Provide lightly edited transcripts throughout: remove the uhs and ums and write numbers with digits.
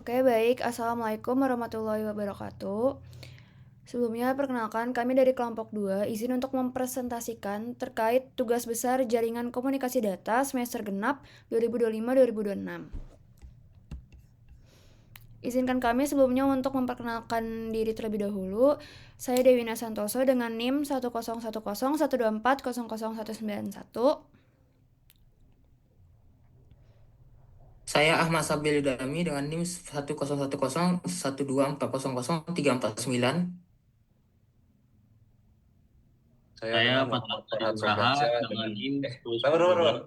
Oke, baik. Assalamualaikum warahmatullahi wabarakatuh. Sebelumnya, perkenalkan kami dari kelompok 2 izin untuk mempresentasikan terkait tugas besar Jaringan Komunikasi Data semester genap 2025-2026. Izinkan kami sebelumnya untuk memperkenalkan diri terlebih dahulu. Saya Dewina Santoso dengan NIM 1010124000191. Saya Ahmad Sabil Dami dengan NIM 1010124003409. Saya Saya dengan Fathul Muhammad Hadi Farhan Nugraha Sofiansyah dengan dengan NIM sabar, sabar, sabar.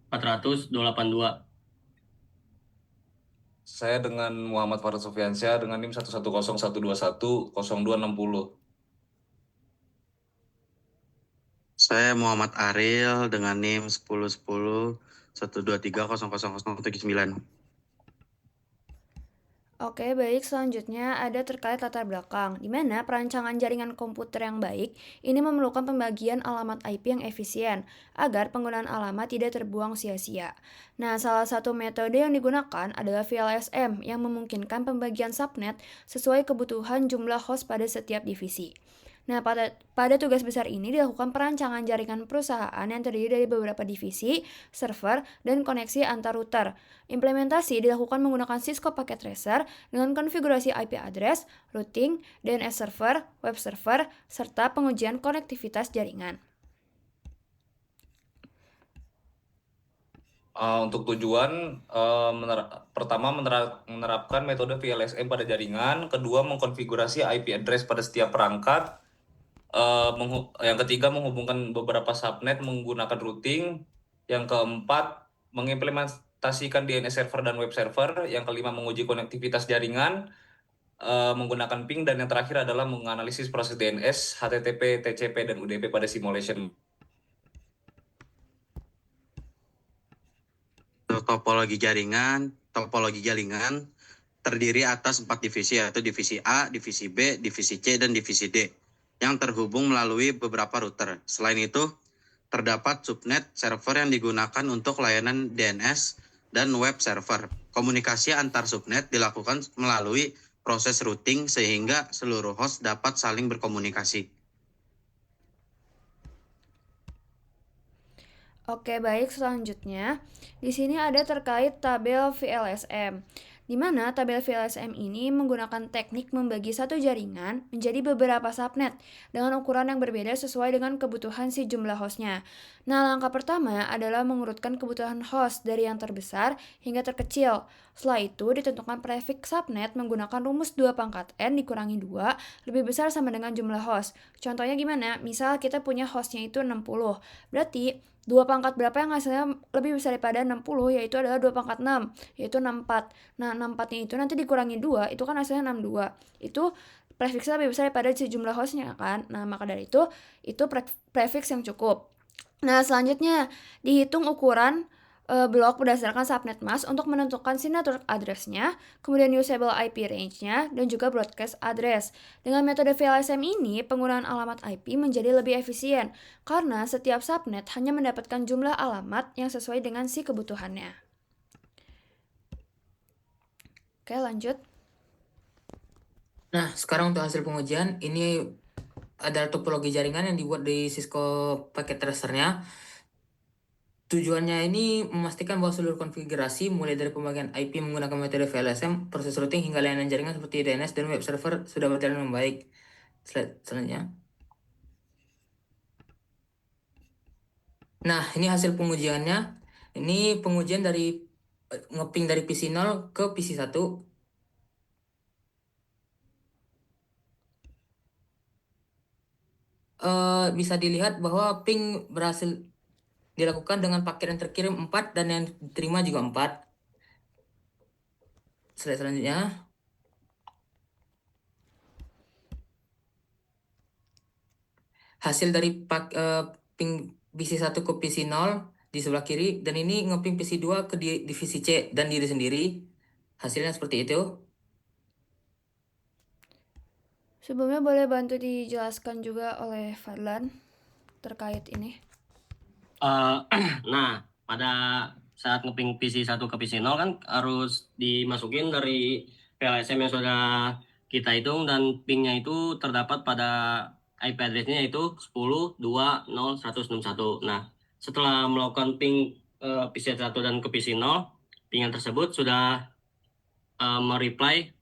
400-282. Saya dengan Muhammad Farhan Sofiansyah dengan NIM 11012100260. Saya Muhammad Ariel dengan NIM 1010 123000079. Oke, baik. Selanjutnya ada terkait latar belakang, di mana perancangan jaringan komputer yang baik ini memerlukan pembagian alamat IP yang efisien, agar penggunaan alamat tidak terbuang sia-sia. Nah, salah satu metode yang digunakan adalah VLSM yang memungkinkan pembagian subnet sesuai kebutuhan jumlah host pada setiap divisi. Nah, pada tugas besar ini dilakukan perancangan jaringan perusahaan yang terdiri dari beberapa divisi, server, dan koneksi antar router. Implementasi dilakukan menggunakan Cisco Packet Tracer dengan konfigurasi IP address, routing, DNS server, web server, serta pengujian konektivitas jaringan. Untuk tujuan pertama menerapkan metode VLSM pada jaringan, kedua mengkonfigurasi IP address pada setiap perangkat, yang ketiga menghubungkan beberapa subnet menggunakan routing, yang keempat mengimplementasikan DNS server dan web server, yang kelima menguji konektivitas jaringan menggunakan ping, dan yang terakhir adalah menganalisis proses DNS, HTTP, TCP, dan UDP pada simulation. Topologi jaringan terdiri atas 4 divisi, yaitu divisi A, divisi B, divisi C, dan divisi D, yang terhubung melalui beberapa router. Selain itu, terdapat subnet server yang digunakan untuk layanan DNS dan web server. Komunikasi antar subnet dilakukan melalui proses routing sehingga seluruh host dapat saling berkomunikasi. Oke, baik. Selanjutnya, di sini ada terkait tabel VLSM, di mana tabel VLSM ini menggunakan teknik membagi satu jaringan menjadi beberapa subnet dengan ukuran yang berbeda sesuai dengan kebutuhan si jumlah hostnya. Nah, langkah pertama adalah mengurutkan kebutuhan host dari yang terbesar hingga terkecil. Setelah itu, ditentukan prefix subnet menggunakan rumus 2 pangkat N dikurangi 2 lebih besar sama dengan jumlah host. Contohnya gimana? Misal kita punya hostnya itu 60, berarti 2 pangkat berapa yang hasilnya lebih besar daripada 60, yaitu adalah 2 pangkat 6, yaitu 64. Nah, 64-nya itu nanti dikurangi 2, itu kan hasilnya 62. Itu prefiksnya lebih besar daripada jumlah hostnya kan. Nah, maka dari itu prefiks yang cukup. Nah, selanjutnya dihitung ukuran blok berdasarkan subnet mask untuk menentukan si network address-nya, kemudian usable IP range-nya, dan juga broadcast address. Dengan metode VLSM ini, penggunaan alamat IP menjadi lebih efisien, karena setiap subnet hanya mendapatkan jumlah alamat yang sesuai dengan si kebutuhannya. Oke, lanjut. Nah, sekarang untuk hasil pengujian, ini ada topologi jaringan yang dibuat di Cisco Packet Tracer-nya. Tujuannya ini memastikan bahwa seluruh konfigurasi, mulai dari pembagian IP menggunakan metode VLSM, proses routing, hingga layanan jaringan seperti DNS dan web server sudah berjalan dengan baik. Slide selanjutnya. Nah, ini hasil pengujiannya. Ini pengujian dari ngeping dari PC 0 ke PC 1. Bisa dilihat bahwa ping berhasil dilakukan dengan paket yang terkirim 4 dan yang diterima juga 4. Slide selanjutnya. Hasil dari ping PC 1 ke PC 0 di sebelah kiri, dan ini ngeping PC 2 ke divisi C dan diri sendiri. Hasilnya seperti itu. Sebelumnya boleh bantu dijelaskan juga oleh Fadlan terkait ini. Nah, pada saat ngeping PC 1 ke PC 0 kan harus dimasukin dari VLSM yang sudah kita hitung, dan pingnya itu terdapat pada IP address-nya yaitu 10.2.0.161. Nah, setelah melakukan ping PC1 dan ke PC 0, pingan tersebut sudah mereply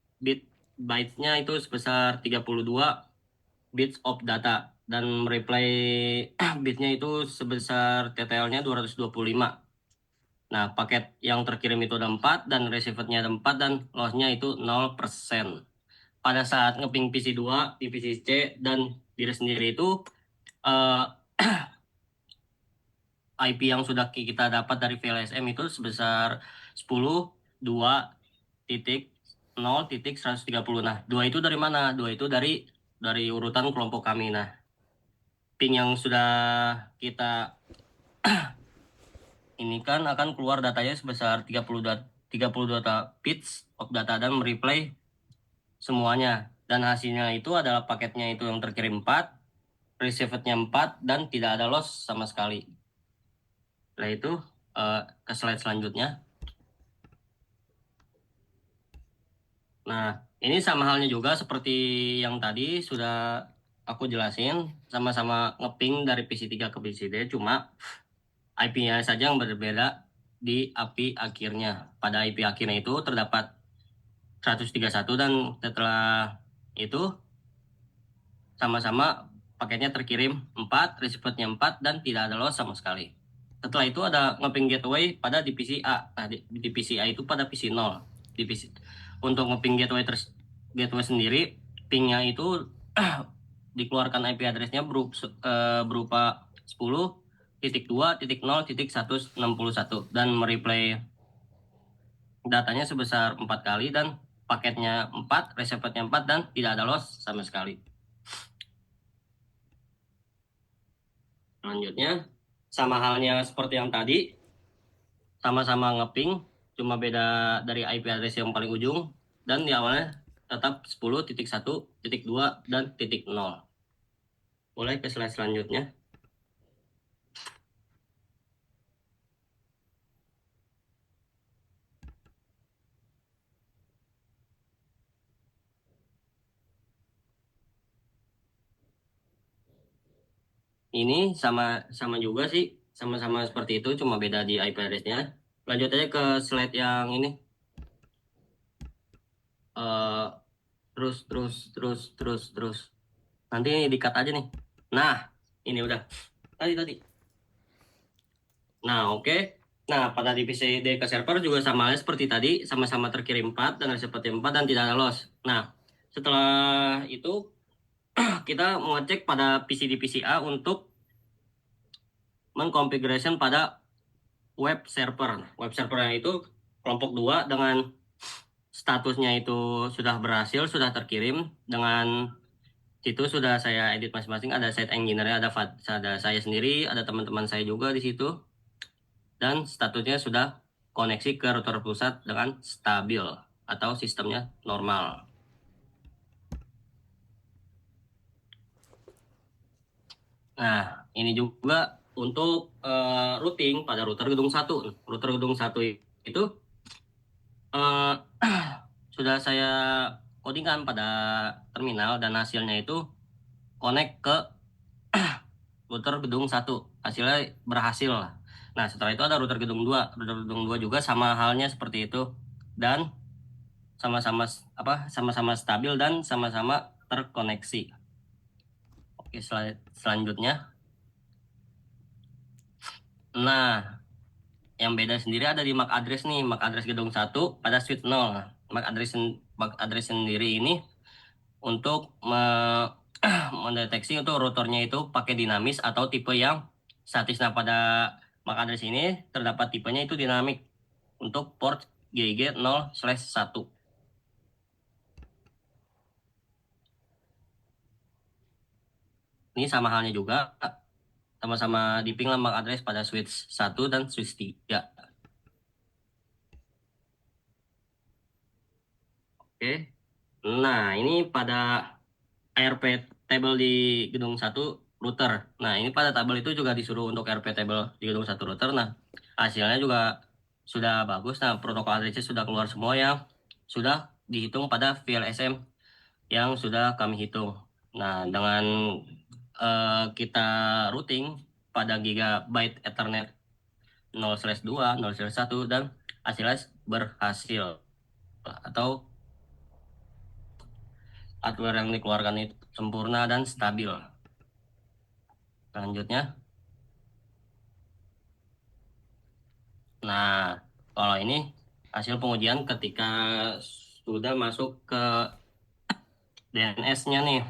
byte-nya itu sebesar 32 bits of data, dan mereply bitnya itu sebesar TTL-nya 225. Nah, paket yang terkirim itu ada 4, dan receiver-nya ada 4, dan loss-nya itu 0%. Pada saat ngeping PC2 di PC C dan diri sendiri itu eh, IP yang sudah kita dapat dari VLSM itu sebesar 10.2.0.130. Nah, 2 itu dari mana? 2 itu dari urutan kelompok kami. Nah, ping yang sudah kita ini kan akan keluar datanya sebesar 32 bits of data dan mereplay semuanya. Dan hasilnya itu adalah paketnya itu yang terkirim 4, receivednya 4, dan tidak ada loss sama sekali. Setelah itu ke slide selanjutnya. Nah, ini sama halnya juga seperti yang tadi sudah aku jelasin, sama-sama ngeping dari PC3 ke PC-D, cuma IP-nya saja yang berbeda di IP akhirnya. Pada IP akhirnya itu terdapat 131, dan setelah itu sama-sama paketnya terkirim 4, receiver-nya 4, dan tidak ada loss sama sekali. Setelah itu ada ngeping gateway pada divisi A. Nah, divisi A itu pada PC 0. Untuk ngeping gateway sendiri, pingnya itu dikeluarkan IP address-nya berupa 10.2.0.161 dan mereplay datanya sebesar 4 kali, dan paketnya 4, receiver-nya 4, dan tidak ada loss sama sekali. Selanjutnya, sama halnya seperti yang tadi, sama-sama ngeping, cuma beda dari IP address yang paling ujung, dan di awalnya tetap 10.1.2 dan .0. Mulai ke slide selanjutnya. Ini sama juga sih, sama-sama seperti itu, cuma beda di IP address-nya. Lanjut aja ke slide yang ini. Terus. Nanti di-cut aja nih. Nah, ini udah. Tadi. Nah, oke. Nah, pada divisi D ke server juga sama halnya seperti tadi, sama-sama terkirim 4 dan seperti 4 dan tidak ada loss. Nah, setelah itu kita mengecek pada PC di PC A untuk mengkonfigurasi pada web server. Web servernya itu kelompok 2 dengan statusnya itu sudah berhasil, sudah terkirim. Dengan itu sudah saya edit masing-masing, ada site engineer-nya, ada saya sendiri, ada teman-teman saya juga di situ. Dan statusnya sudah koneksi ke router pusat dengan stabil atau sistemnya normal. Nah, ini juga untuk routing pada router gedung 1. Router gedung 1 itu sudah saya codingkan pada terminal, dan hasilnya itu connect ke router gedung 1. Hasilnya berhasil lah. Nah, setelah itu ada router gedung 2. Router gedung 2 juga sama halnya seperti itu, dan sama-sama stabil dan sama-sama terkoneksi. Oke, selanjutnya. Nah, yang beda sendiri ada di MAC address nih, MAC address gedung 1 pada switch 0. MAC address sendiri ini untuk mendeteksi untuk routernya itu pakai dinamis atau tipe yang statis. Nah, pada MAC address ini terdapat tipenya itu dinamik untuk port GIG 0/1. Ini sama halnya juga, sama-sama di ping MAC address pada switch 1 dan switch 3. Oke. Nah, ini pada ARP table di gedung 1 router. Nah, ini pada tabel itu juga disuruh untuk ARP table di gedung 1 router. Nah, hasilnya juga sudah bagus. Nah, protokol ADC sudah keluar semua yang sudah dihitung pada VLSM yang sudah kami hitung. Nah, dengan kita routing pada gigabyte Ethernet 0/2, 0/1 dan hasilnya berhasil atau hardware yang dikeluarkan itu sempurna dan stabil. Selanjutnya. Nah, kalau ini hasil pengujian ketika sudah masuk ke DNS-nya nih.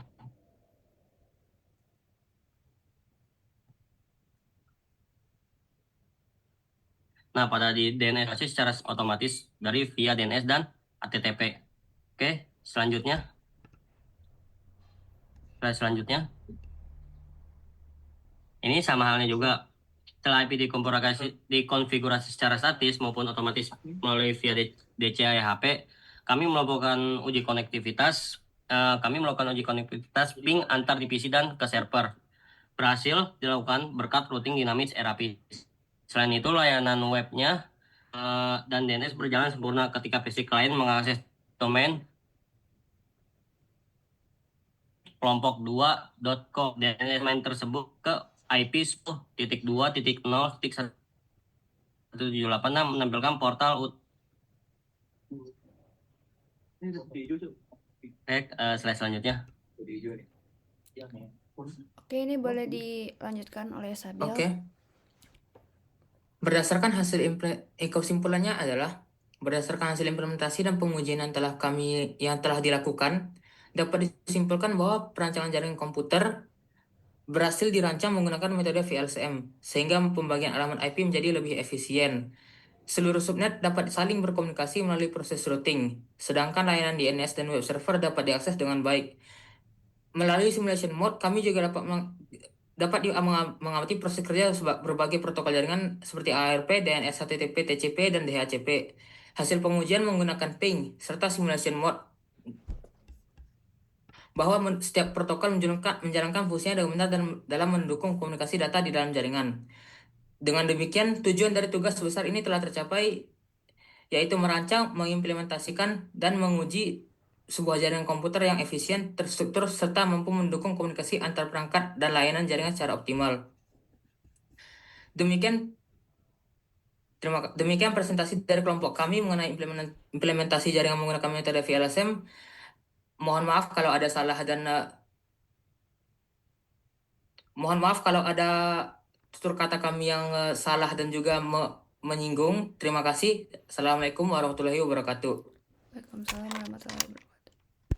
Nah, pada di DNS secara otomatis dari via DNS dan HTTP. Oke, selanjutnya. Selanjutnya. Ini sama halnya juga. Setelah IP dikonfigurasi secara statis maupun otomatis melalui via DCI-HP, kami melakukan uji konektivitas. Ping antar divisi dan ke server. Berhasil dilakukan berkat routing dinamis RAP. Selain itu, layanan webnya dan DNS berjalan sempurna ketika PC klien mengakses domain kelompok 2.com. DNS main tersebut ke IP 10.2.0.178 menampilkan portal slide selanjutnya. Oke, ini boleh dilanjutkan oleh Sabil. Oke. Kesimpulannya adalah berdasarkan hasil implementasi dan pengujian yang telah dilakukan, dapat disimpulkan bahwa perancangan jaringan komputer berhasil dirancang menggunakan metode VLSM, sehingga pembagian alamat IP menjadi lebih efisien. Seluruh subnet dapat saling berkomunikasi melalui proses routing, sedangkan layanan DNS dan web server dapat diakses dengan baik. Melalui simulation mode, kami juga dapat mengamati proses kerja berbagai protokol jaringan seperti ARP, DNS, HTTP, TCP, dan DHCP. Hasil pengujian menggunakan ping serta simulation mode bahwa setiap protokol menjalankan fungsinya dengan benar dalam mendukung komunikasi data di dalam jaringan. Dengan demikian, tujuan dari tugas besar ini telah tercapai, yaitu merancang, mengimplementasikan, dan menguji sebuah jaringan komputer yang efisien, terstruktur, serta mampu mendukung komunikasi antar perangkat dan layanan jaringan secara optimal. Demikian presentasi dari kelompok kami mengenai implementasi jaringan menggunakan metode VLSM. Mohon maaf kalau ada salah dan mohon maaf kalau ada tutur kata kami yang salah dan juga menyinggung. Terima kasih. Assalamualaikum warahmatullahi wabarakatuh. Waalaikumsalam warahmatullahi wabarakatuh.